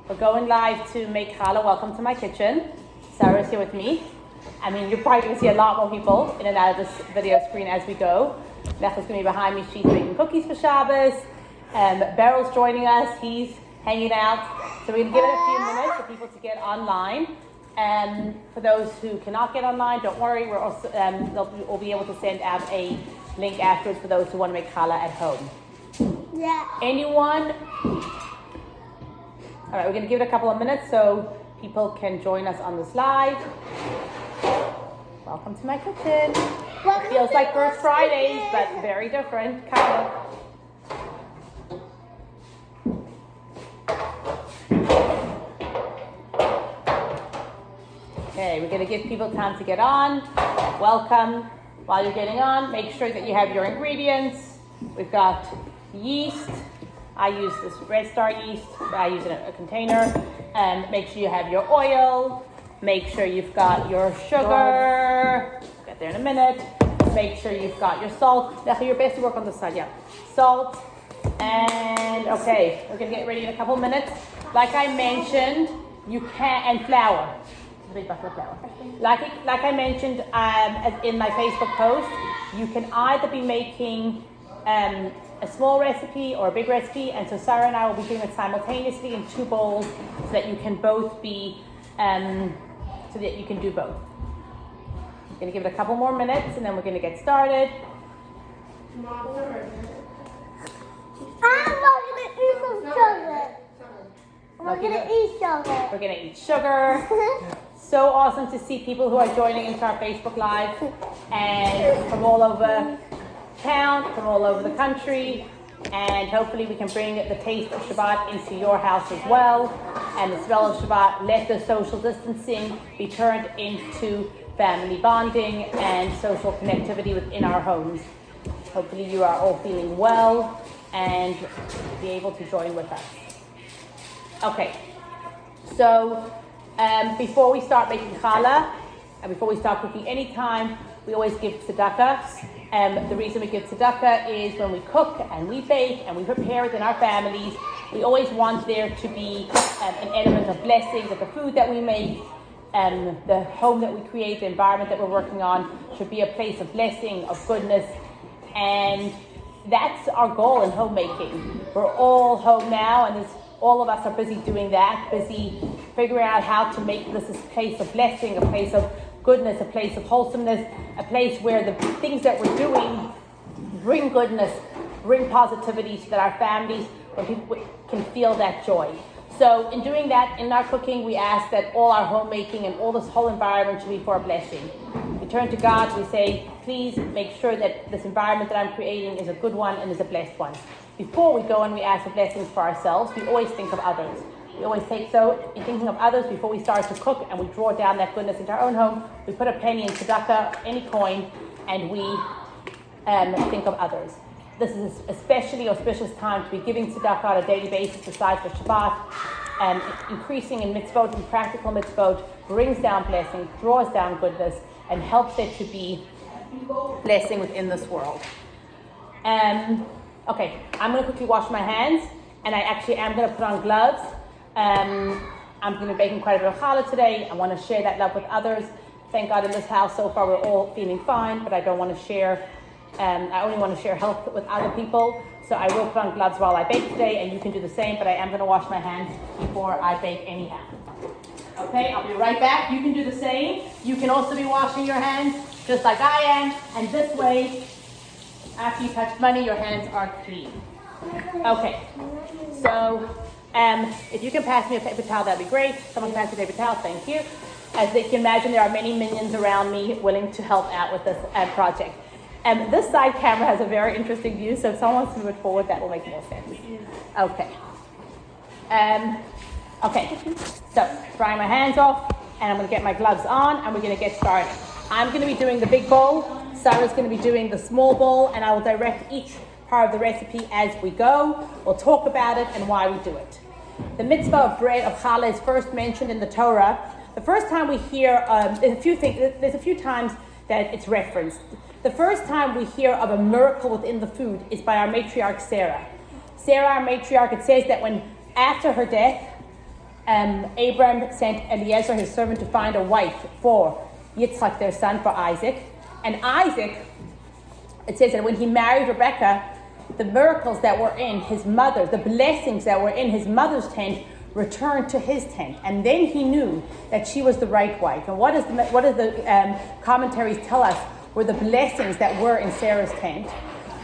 We're going live to make challah. Welcome to my kitchen. Sarah's here with me. I mean, you're probably going to see a lot more people in and out of this video screen as we go. Lecha's going to be behind me. She's making cookies for Shabbos. Beryl's joining us. He's hanging out. So we're going to give it a few minutes for people to get online. For those who cannot get online, don't worry. We're also we'll be able to send out a link afterwards for those who want to make challah at home. Yeah. Anyone? All right, we're going to give it a couple of minutes so people can join us on this live. Welcome to my kitchen. It feels like First Fridays, but very different, kind of. Okay, we're going to give people time to get on. Welcome. While you're getting on, make sure that you have your ingredients. We've got yeast. I use this Red Star yeast. I use it in a container. And make sure you have your oil. Make sure you've got your sugar. Get there in a minute. Make sure you've got your salt. Lecha, you're best to work on this side, yeah. Salt. And okay, we're gonna get ready in a couple minutes. Like I mentioned, you can, and flour. Like I mentioned in my Facebook post, you can either be making a small recipe or a big recipe, and so Sarah and I will be doing it simultaneously in 2 bowls so that you can both be, so that you can do both. I'm going to give it a couple more minutes and then we're going to get started. I'm not going to eat some sugar. We're going to eat sugar. We're going to eat sugar. So awesome to see people who are joining into our Facebook Live and from all over town, from all over the country, and hopefully we can bring the taste of Shabbat into your house as well, and the smell of Shabbat. Let the social distancing be turned into family bonding and social connectivity within our homes. Hopefully you are all feeling well and be able to join with us. Okay, so before we start making challah, and before we start cooking anytime, we always give tzedakah. The reason we give tzedakah is when we cook and we bake and we prepare it in our families, we always want there to be an element of blessing, that the food that we make, the home that we create, the environment that we're working on should be a place of blessing, of goodness. And that's our goal in homemaking. We're all home now, and all of us are busy doing that, busy figuring out how to make this a place of blessing, a place of goodness, a place of wholesomeness, a place where the things that we're doing bring goodness, bring positivity so that our families, when people can feel that joy. So in doing that, in our cooking, we ask that all our homemaking and all this whole environment should be for a blessing. We turn to God, we say, please make sure that this environment that I'm creating is a good one and is a blessed one. Before we go and we ask for blessings for ourselves, we always think of others. We always take, so in thinking of others, before we start to cook and we draw down that goodness into our own home, we put a penny in tzedakah, any coin, and we think of others. This is especially auspicious time to be giving tzedakah on a daily basis besides for Shabbat. Increasing in mitzvot and practical mitzvot brings down blessing, draws down goodness, and helps there to be blessing within this world. Okay, I'm going to quickly wash my hands, and I actually am going to put on gloves. I'm going to be baking quite a bit of challah today. I want to share that love with others. Thank God in this house so far we're all feeling fine, but I don't want to share, I only want to share health with other people. So I will put on gloves while I bake today, and you can do the same, but I am going to wash my hands before I bake anyhow. Okay, I'll be right back. You can do the same. You can also be washing your hands just like I am, and this way, after you touch money, your hands are clean. Okay, so if you can pass me a paper towel, that'd be great. Someone pass me a paper towel, thank you. As they can imagine, there are many minions around me willing to help out with this project. This side camera has a very interesting view, so if someone wants to move it forward, that will make more sense. Okay. Okay, so drying my hands off, and I'm going to get my gloves on, and we're going to get started. I'm going to be doing the big bowl. Sarah's going to be doing the small bowl, and I will direct each part of the recipe as we go. We'll talk about it and why we do it. The mitzvah of bread of challah is first mentioned in the Torah. The first time we hear, there's a few times that it's referenced. The first time we hear of a miracle within the food is by our matriarch Sarah. Sarah, our matriarch, it says that when after her death, Abram sent Eliezer, his servant, to find a wife for Yitzchak, their son, for Isaac. And Isaac, it says that when he married Rebekah, the miracles that were in his mother, the blessings that were in his mother's tent, returned to his tent. And then he knew that she was the right wife. And what does the commentaries tell us were the blessings that were in Sarah's tent?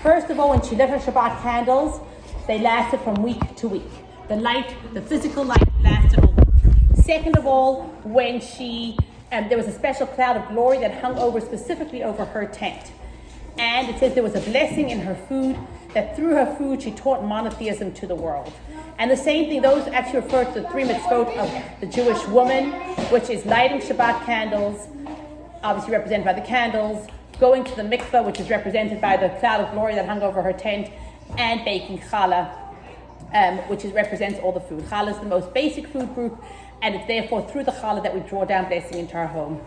First of all, when she lit her Shabbat candles, they lasted from week to week. The light, the physical light, lasted a week. Second of all, when there was a special cloud of glory that hung specifically over her tent. And it says there was a blessing in her food, that through her food she taught monotheism to the world. And the same thing, those actually refer to the 3 mitzvot of the Jewish woman, which is lighting Shabbat candles, obviously represented by the candles, going to the mikveh, which is represented by the cloud of glory that hung over her tent, and baking challah, which represents all the food. Challah is the most basic food group, and it's therefore through the challah that we draw down blessing into our home.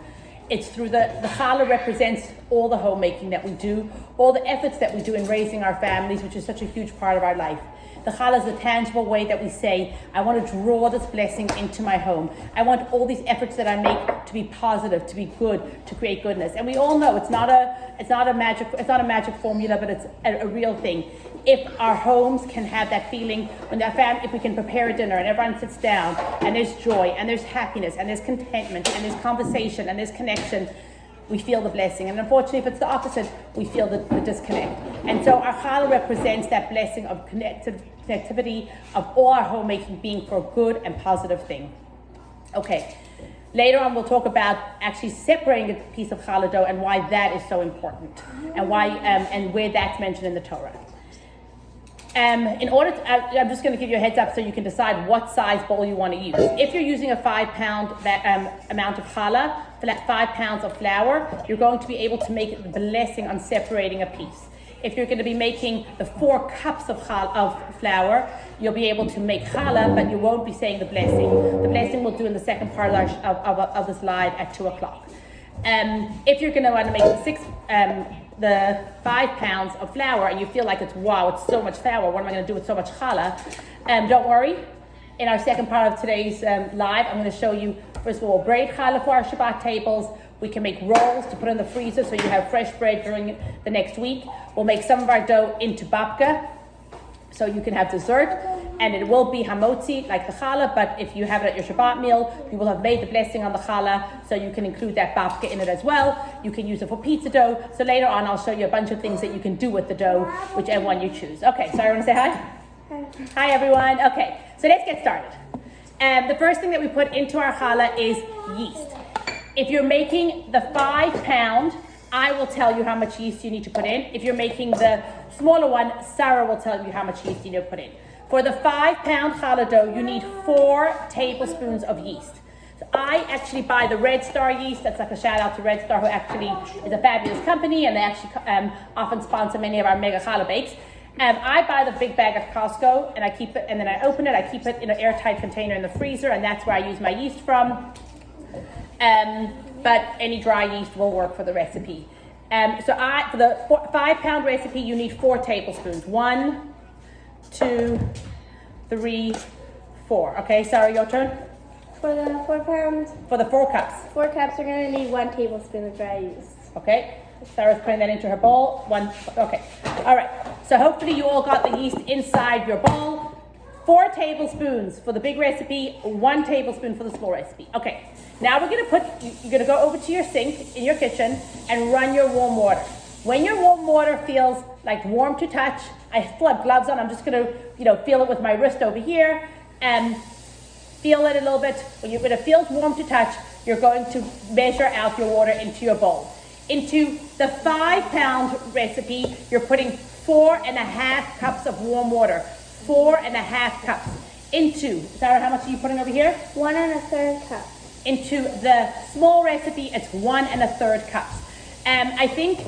It's through the challah represents all the homemaking that we do, all the efforts that we do in raising our families, which is such a huge part of our life. The challah is a tangible way that we say, I want to draw this blessing into my home. I want all these efforts that I make to be positive, to be good, to create goodness. And we all know it's not a magic formula, but it's a real thing. If our homes can have that feeling, if we can prepare a dinner and everyone sits down and there's joy and there's happiness and there's contentment and there's conversation and there's connection, we feel the blessing. And unfortunately, if it's the opposite, we feel the disconnect. And so our challah represents that blessing of connectivity, of all our homemaking being for a good and positive thing. Okay, later on we'll talk about actually separating a piece of challah dough and why that is so important and why and where that's mentioned in the Torah. I'm just going to give you a heads up so you can decide what size bowl you want to use. If you're using a 5 pound amount of challah, 5 pounds of flour, you're going to be able to make the blessing on separating a piece. If you're going to be making the 4 cups of flour, you'll be able to make challah, but you won't be saying the blessing. The blessing we'll do in the second part of the slide at 2 o'clock. If you're going to want to make the 5 pounds of flour and you feel like it's so much flour, what am I going to do with so much challah? Don't worry. In our second part of today's live, I'm going to show you, first of all, braid challah for our Shabbat tables. We can make rolls to put in the freezer so you have fresh bread during the next week. We'll make some of our dough into babka so you can have dessert, and it will be hamotzi like the challah, but if you have it at your Shabbat meal, you will have made the blessing on the challah, so you can include that babka in it as well. You can use it for pizza dough. So later on, I'll show you a bunch of things that you can do with the dough, whichever one you choose. Okay, so everyone say hi? Hi. Hi, everyone. Okay, so let's get started. The first thing that we put into our challah is yeast. If you're making the 5 pound, I will tell you how much yeast you need to put in. If you're making the smaller one, Sarah will tell you how much yeast you need to put in. For the 5 pound challah dough, you need 4 tablespoons of yeast. So I actually buy the Red Star yeast. That's like a shout out to Red Star, who actually is a fabulous company, and they actually often sponsor many of our mega challah bakes. I buy the big bag at Costco, and I keep it, and then I open it. I keep it in an airtight container in the freezer, and that's where I use my yeast from. But any dry yeast will work for the recipe. For the 5 pound recipe, you need 4 tablespoons. 1, 2, 3, 4. Okay, Sarah, your turn. For the 4 pounds? For the 4 cups. 4 cups, you're going to need 1 tablespoon of dry yeast. Okay, Sarah's putting that into her bowl. Okay, all right. So hopefully you all got the yeast inside your bowl. 4 tablespoons for the big recipe, 1 tablespoon for the small recipe. Okay, now you're gonna go over to your sink in your kitchen and run your warm water. When your warm water feels like warm to touch, I still have gloves on, I'm just gonna, feel it with my wrist over here and feel it a little bit. When it feels warm to touch, you're going to measure out your water into your bowl. Into the 5 pound recipe, you're putting 4.5 cups of warm water. 4.5 cups. Into, Sarah, how much are you putting over here? 1 1/3 cup. Into the small recipe, it's 1 1/3 cups. I think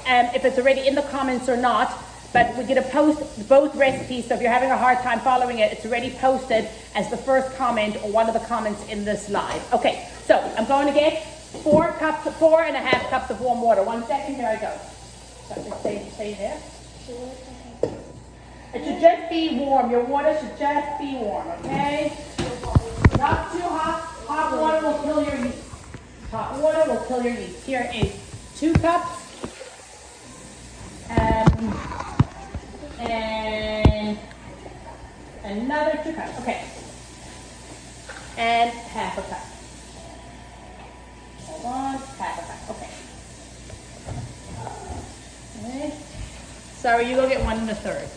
if it's already in the comments or not, but we're going to post both recipes, so if you're having a hard time following it, it's already posted as the first comment or one of the comments in this live. Okay, so I'm going to get 4.5 cups of warm water. 1 second, here I go. So just stay there. It should just be warm. Your water should just be warm, okay? Not till your yeast. Here is 2 cups. And another 2 cups. Okay. And half a cup. Hold on, half a cup. Okay. Okay. Sorry, you go get 1 1/3.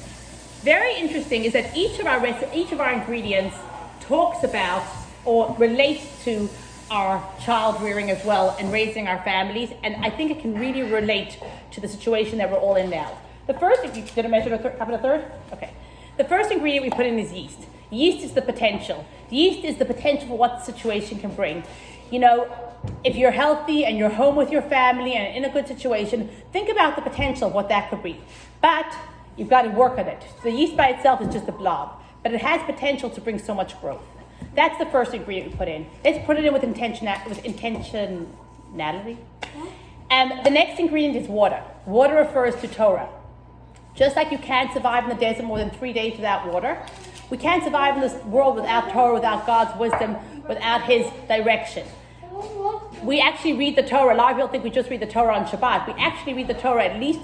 Very interesting is that each of our ingredients talks about or relates to our child rearing as well and raising our families, and I think it can really relate to the situation that we're all in now. The first, if you did I measure a cup and a third? Okay. The first ingredient we put in is yeast. Yeast is the potential. Yeast is the potential for what the situation can bring. You know, if you're healthy and you're home with your family and in a good situation, think about the potential of what that could be. But you've got to work on it. The yeast by itself is just a blob, but it has potential to bring so much growth. That's the first ingredient we put in. Let's put it in with intentionality. The next ingredient is water. Water refers to Torah. Just like you can't survive in the desert more than 3 days without water, we can't survive in this world without Torah, without God's wisdom, without His direction. We actually read the Torah. A lot of people think we just read the Torah on Shabbat. We actually read the Torah at least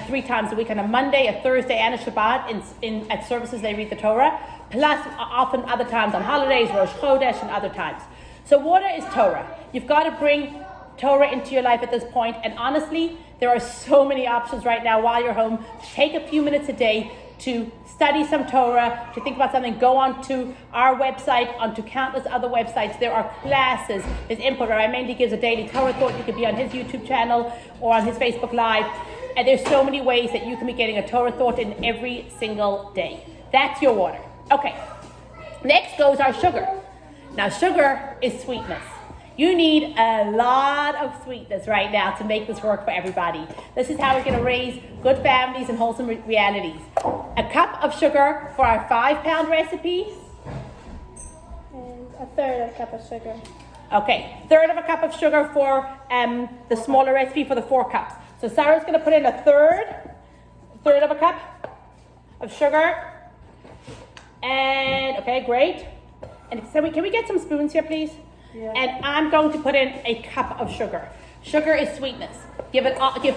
3 times a week, on a Monday, a Thursday, and a Shabbat. At services they read the Torah, plus often other times on holidays, Rosh Chodesh, and other times. So water is Torah. You've got to bring Torah into your life at this point, and honestly, there are so many options right now while you're home. Take a few minutes a day to study some Torah, to think about something. Go onto our website, onto countless other websites. There are classes, there's input. Rabbi Mendy gives a daily Torah thought. You could be on his YouTube channel or on his Facebook Live. And there's so many ways that you can be getting a Torah thought in every single day. That's your water. Okay, next goes our sugar. Now sugar is sweetness. You need a lot of sweetness right now to make this work for everybody. This is how we're going to raise good families and wholesome realities. A cup of sugar for our 5-pound recipe. And a third of a cup of sugar. Okay, third of a cup of sugar for the smaller recipe for the 4 cups. So Sarah's going to put in a third of a cup of sugar. And, okay, great. And so can we get some spoons here, please? Yeah. And I'm going to put in a cup of sugar. Sugar is sweetness. Give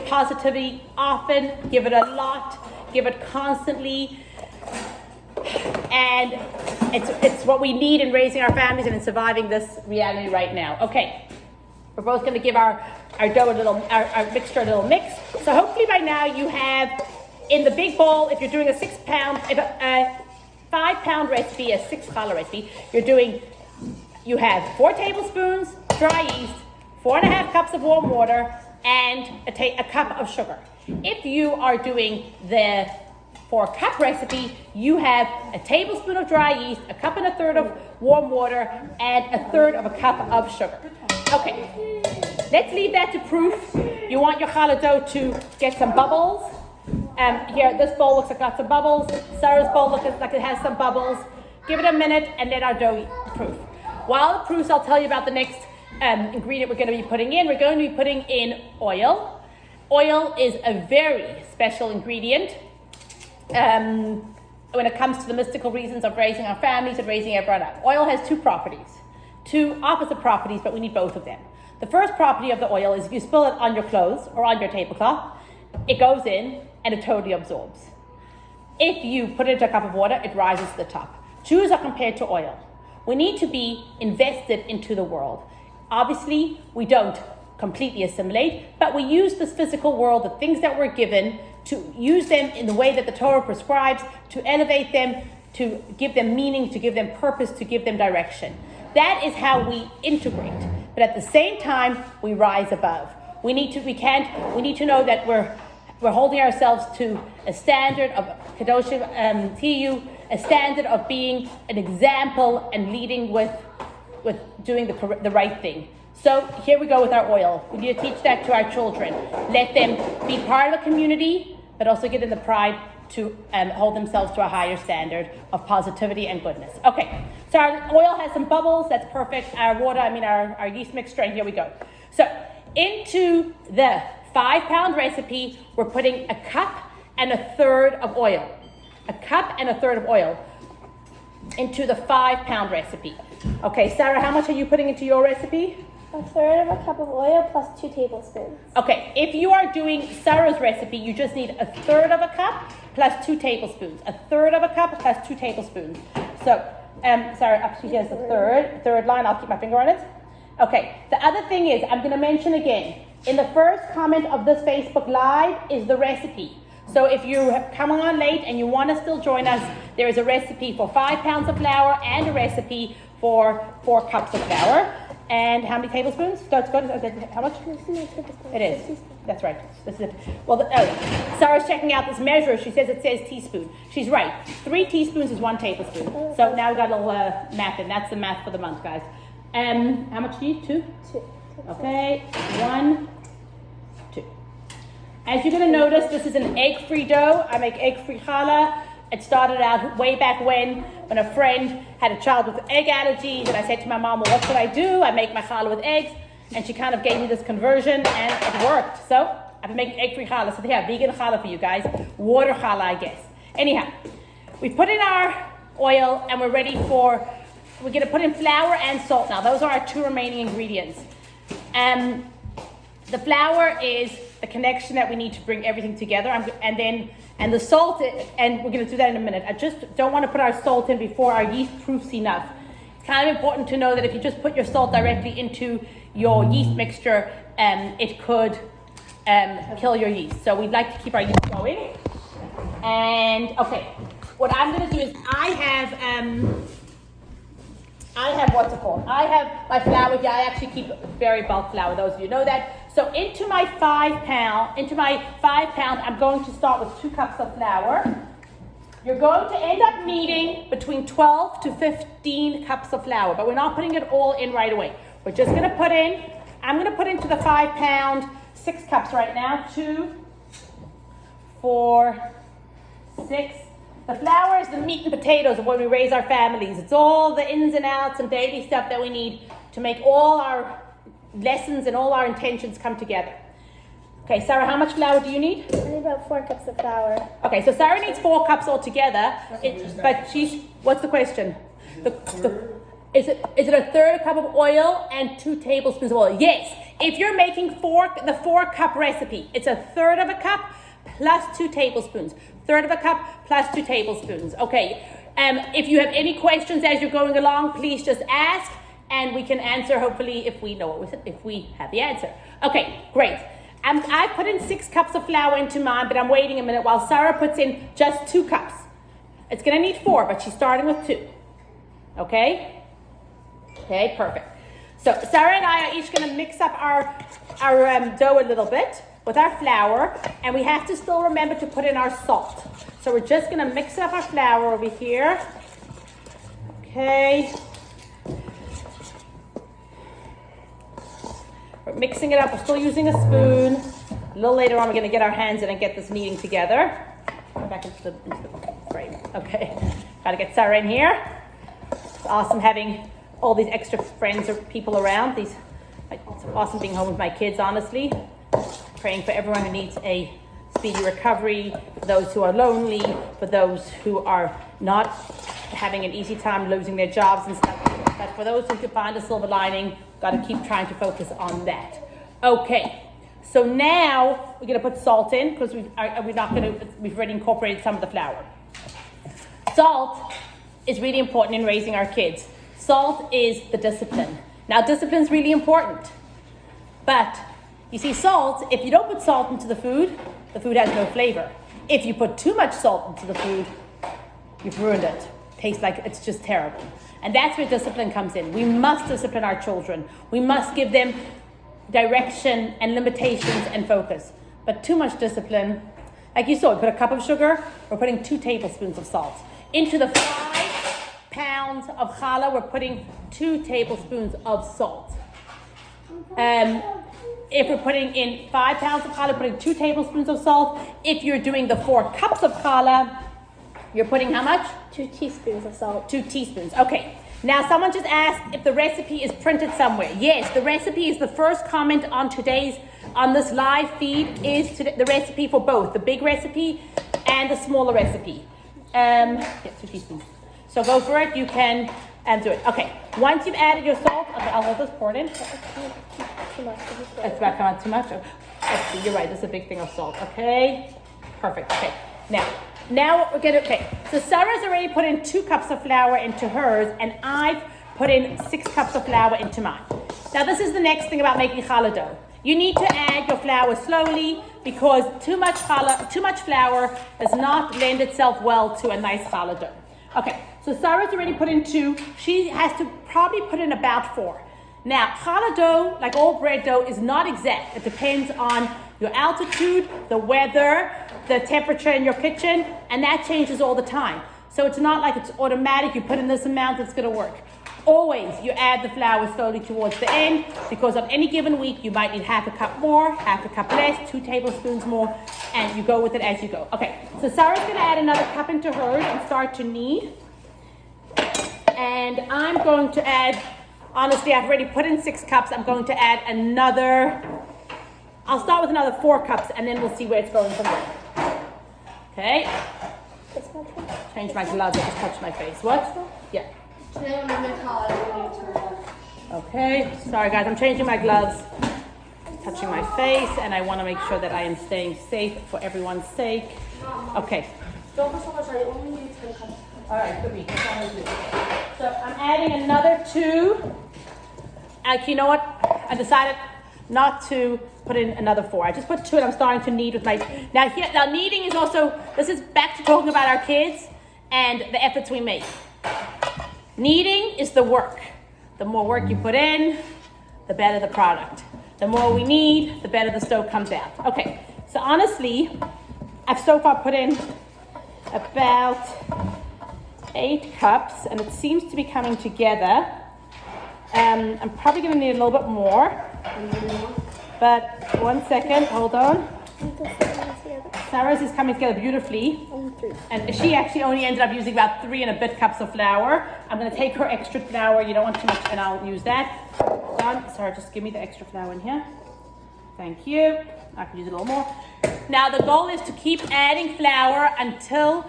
positivity often, give it a lot, give it constantly. And it's what we need in raising our families and in surviving this reality right now. Okay, we're both going to give our dough our mixture a little mix. So hopefully by now you have in the big bowl, if you're doing a 5-pound recipe, a 6-challah recipe, you have 4 tablespoons dry yeast, 4.5 cups of warm water, and a cup of sugar. If you are doing the 4-cup recipe, you have a tablespoon of dry yeast, a cup and a third of warm water, and a third of a cup of sugar. Okay, let's leave that to proof. You want your challah dough to get some bubbles. Here, this bowl looks like got some bubbles. Sarah's bowl looks like it has some bubbles. Give it a minute and let our dough proof. While it proofs, I'll tell you about the next ingredient we're going to be putting in. We're going to be putting in oil. Oil is a very special ingredient when it comes to the mystical reasons of raising our families and raising everyone up. Oil has 2 properties, 2 opposite properties, but we need both of them. The first property of the oil is if you spill it on your clothes or on your tablecloth, it goes in and it totally absorbs. If you put it into a cup of water, it rises to the top. 2 are compared to oil. We need to be invested into the world. Obviously, we don't completely assimilate, but we use this physical world, the things that we're given, to use them in the way that the Torah prescribes, to elevate them, to give them meaning, to give them purpose, to give them direction. That is how we integrate. But at the same time, we rise above. We need to know that we're holding ourselves to a standard of Kadoshim Tiyu, a standard of being an example and leading with doing the right thing. So here we go with our oil. We need to teach that to our children. Let them be part of the community, but also give them the pride to hold themselves to a higher standard of positivity and goodness. Okay, so our oil has some bubbles. That's perfect. Our water, our yeast mixture, and here we go. So into the 5-pound recipe, we're putting a cup and a third of oil. A cup and a third of oil into the 5-pound recipe. Okay, Sarah, how much are you putting into your recipe? 1/3 of a cup of oil plus 2 tablespoons. Okay, if you are doing Sarah's recipe, you just need 1/3 of a cup plus 2 tablespoons. 1/3 of a cup plus 2 tablespoons. So, Sarah, actually here's the third line. I'll keep my finger on it. Okay, the other thing is, I'm going to mention again, in the first comment of this Facebook Live is the recipe. So if you have come on late and you want to still join us, there is a recipe for 5 pounds of flour and a recipe for 4 cups of flour. And how many tablespoons? That's good. How much? It is. That's right. This is it. Well, Sarah's checking out this measure. She says it says teaspoon. She's right. 3 teaspoons is 1 tablespoon. So now we've got a little math in. That's the math for the month, guys. How much do you need? 2? 2. Okay. 1, 2. As you're going to notice, this is an egg-free dough. I make egg-free challah. It started out way back when a friend had a child with egg allergies, and I said to my mom, well, what should I do? I make my challah with eggs, and she kind of gave me this conversion, and it worked. So I've been making egg-free challah. So yeah, vegan challah for you guys. Water challah, I guess. Anyhow, we put in our oil, and we're ready for, we're going to put in flour and salt now. Those are our 2 remaining ingredients. The flour is the connection that we need to bring everything together, and the salt, and we're going to do that in a minute. I just don't want to put our salt in before our yeast proofs enough. It's kind of important to know that if you just put your salt directly into your yeast mixture, it could kill your yeast. So we'd like to keep our yeast going. And okay, what I'm going to do is I have what's it called? I have my flour here. I actually keep very bulk flour, those of you know that. So into my 5 pound, I'm going to start with 2 cups of flour. You're going to end up needing between 12 to 15 cups of flour, but we're not putting it all in right away. We're just going to put in, I'm going to put into the 5 pound 6 cups right now. 2, 4, 6. The flour is the meat and potatoes of when we raise our families. It's all the ins and outs and daily stuff that we need to make all our lessons and all our intentions come together. Okay, Sarah, how much flour do you need? I need about 4 cups of flour. Okay, so Sarah needs 4 cups altogether. What's the question? Is it 1/3 cup of oil and 2 tablespoons of oil? Yes. If you're making the 4 cup recipe, it's 1/3 of a cup plus 2 tablespoons. 1/3 of a cup plus 2 tablespoons. Okay. If you have any questions as you're going along, please just ask, and we can answer hopefully if we know if we have the answer. Okay, great. I put in 6 cups of flour into mine, but I'm waiting a minute while Sarah puts in just 2 cups. It's going to need 4, but she's starting with 2. Okay? Okay, perfect. So Sarah and I are each going to mix up our dough a little bit with our flour, and we have to still remember to put in our salt. So we're just going to mix up our flour over here. Okay. We're mixing it up. We're still using a spoon. A little later on, we're going to get our hands in and get this kneading together. Go back into the frame. Okay. Got to get Sarah in here. It's awesome having all these extra friends or people around. It's awesome being home with my kids, honestly. Praying for everyone who needs a speedy recovery, for those who are lonely, for those who are not having an easy time losing their jobs and stuff. But for those who can find a silver lining, got to keep trying to focus on that. Okay, so now we're going to put salt in because we've already incorporated some of the flour. Salt is really important in raising our kids. Salt is the discipline. Now, discipline is really important, but you see, salt, if you don't put salt into the food has no flavor. If you put too much salt into the food, you've ruined it. Tastes like it's just terrible. And that's where discipline comes in. We must discipline our children. We must give them direction and limitations and focus. But too much discipline, like you saw, we put a cup of sugar, we're putting 2 tablespoons of salt. Into the 5 pounds of challah, we're putting 2 tablespoons of salt. If we're putting in 5 pounds of challah, putting 2 tablespoons of salt. If you're doing the 4 cups of challah, you're putting how much? 2 teaspoons of salt. 2 teaspoons. Okay. Now, someone just asked if the recipe is printed somewhere. Yes, the recipe is the first comment on this live feed is the recipe for both the big recipe and the smaller recipe. 2 teaspoons. So go for it. You can do it. Okay. Once you've added your salt, okay, I'll hold this pour it in. Too much. It's about to come out too much. Let's see, you're right. This is a big thing of salt. Okay, perfect. Okay, now what we're gonna. Okay, so Sarah's already put in 2 cups of flour into hers, and I've put in 6 cups of flour into mine. Now this is the next thing about making challah dough. You need to add your flour slowly because too much flour does not lend itself well to a nice challah dough. Okay, so Sarah's already put in 2. She has to probably put in about 4. Now, challah dough, like all bread dough, is not exact. It depends on your altitude, the weather, the temperature in your kitchen, and that changes all the time. So it's not like it's automatic, you put in this amount, it's gonna work. Always, you add the flour slowly towards the end, because on any given week, you might need half a cup more, half a cup less, 2 tablespoons more, and you go with it as you go. Okay, so Sarah's gonna add another cup into hers and start to knead. And I'm going to add, honestly, I've already put in 6 cups. I'm going to add another, I'll start with another 4 cups, and then we'll see where it's going from there. Okay. Change my gloves, I just touched my face. What? Yeah. Okay, sorry guys, I'm changing my gloves, touching my face, and I want to make sure that I am staying safe for everyone's sake. Okay. Don't put so much, I only need 10 cups. Alright, good. So I'm adding another 2. And you know what? I decided not to put in another 4. I just put 2 and I'm starting to knead with my... Now kneading is also... This is back to talking about our kids and the efforts we make. Kneading is the work. The more work you put in, the better the product. The more we knead, the better the dough comes out. Okay, so honestly, I've so far put in about 8 cups, and it seems to be coming together. I'm probably going to need a little bit more, but 1 second, hold on. Sarah's is coming together beautifully, and she actually only ended up using about 3 and a bit cups of flour. I'm going to take her extra flour. You don't want too much, and I'll use that. Hold on. Sarah, just give me the extra flour in here. Thank you. I can use a little more. Now the goal is to keep adding flour until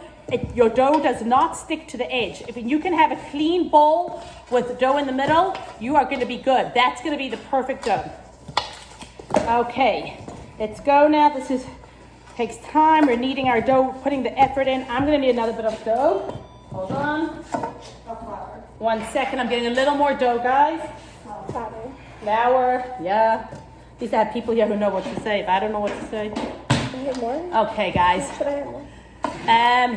your dough does not stick to the edge. If you can have a clean bowl with dough in the middle, you are going to be good. That's going to be the perfect dough. Okay, let's go now. This takes time. We're kneading our dough, putting the effort in. I'm going to need another bit of dough. Hold on. 1 second. I'm getting a little more dough, guys. Flour. Yeah. At least I have people here who know what to say. If I don't know what to say. Okay, guys.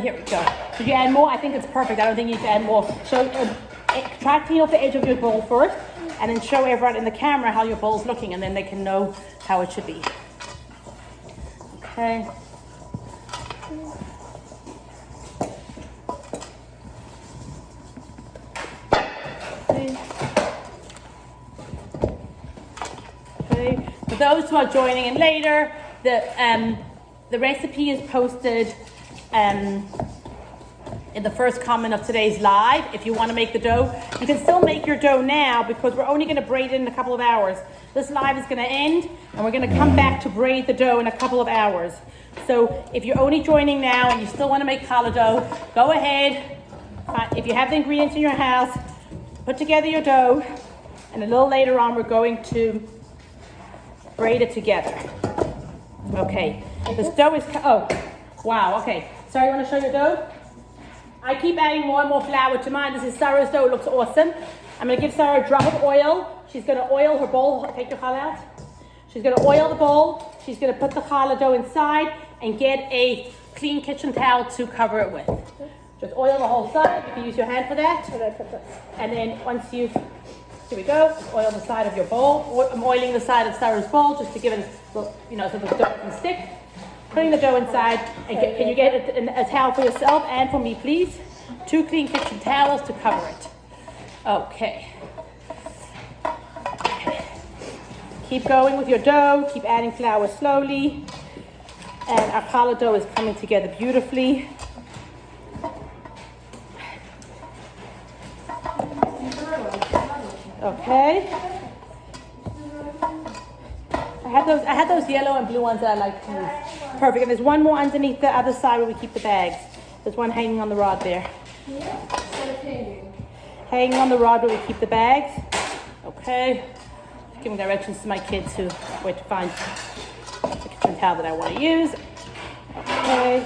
Here we go. Did you add more? I think it's perfect. I don't think you need to add more. So try to clean off the edge of your bowl first, and then show everyone in the camera how your bowl's looking, and then they can know how it should be. Okay. Okay. For those who are joining in later, the recipe is posted in the first comment of today's live. If you want to make the dough, you can still make your dough now because we're only going to braid it in a couple of hours. This live is going to end and we're going to come back to braid the dough in a couple of hours. So if you're only joining now and you still want to make challah dough, go ahead. If you have the ingredients in your house, put together your dough, and a little later on we're going to braid it together. Okay, this dough is, oh, wow, okay. Sarah, you want to show your dough? I keep adding more and more flour to mine. This is Sarah's dough. It looks awesome. I'm going to give Sarah a drop of oil. She's going to oil her bowl. Take your challah out. She's going to oil the bowl. She's going to put the challah dough inside and get a clean kitchen towel to cover it with. Just oil the whole side. You can use your hand for that. And then once you've, here we go, just oil the side of your bowl. I'm oiling the side of Sarah's bowl just to give it, so the dough can stick. Putting the dough inside, and can you get a towel for yourself and for me, please? 2 clean kitchen towels to cover it. Okay. Keep going with your dough. Keep adding flour slowly. And our challah dough is coming together beautifully. Okay. I had those yellow and blue ones that I like to use. Perfect. And there's one more underneath the other side where we keep the bags. There's one hanging on the rod there. hanging on the rod where we keep the bags. Okay. Giving directions to my kids where to find the kitchen towel that I want to use. Okay.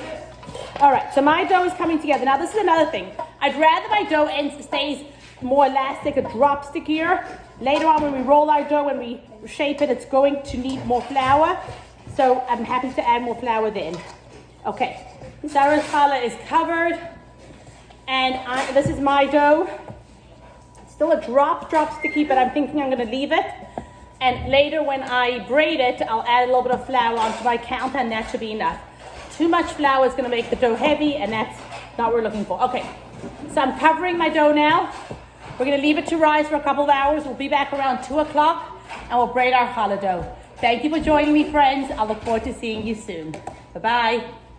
All right, so my dough is coming together. Now this is another thing. I'd rather my dough stays more elastic, a drop stickier. Later on when we roll our dough, when we shape it, it's going to need more flour. So I'm happy to add more flour then. Okay, Sarah's challah is covered. And this is my dough. Still a drop sticky, but I'm thinking I'm gonna leave it. And later when I braid it, I'll add a little bit of flour onto my counter and that should be enough. Too much flour is gonna make the dough heavy and that's not what we're looking for. Okay, so I'm covering my dough now. We're gonna leave it to rise for a couple of hours. We'll be back around 2 o'clock and we'll braid our challah dough. Thank you for joining me, friends. I look forward to seeing you soon. Bye-bye.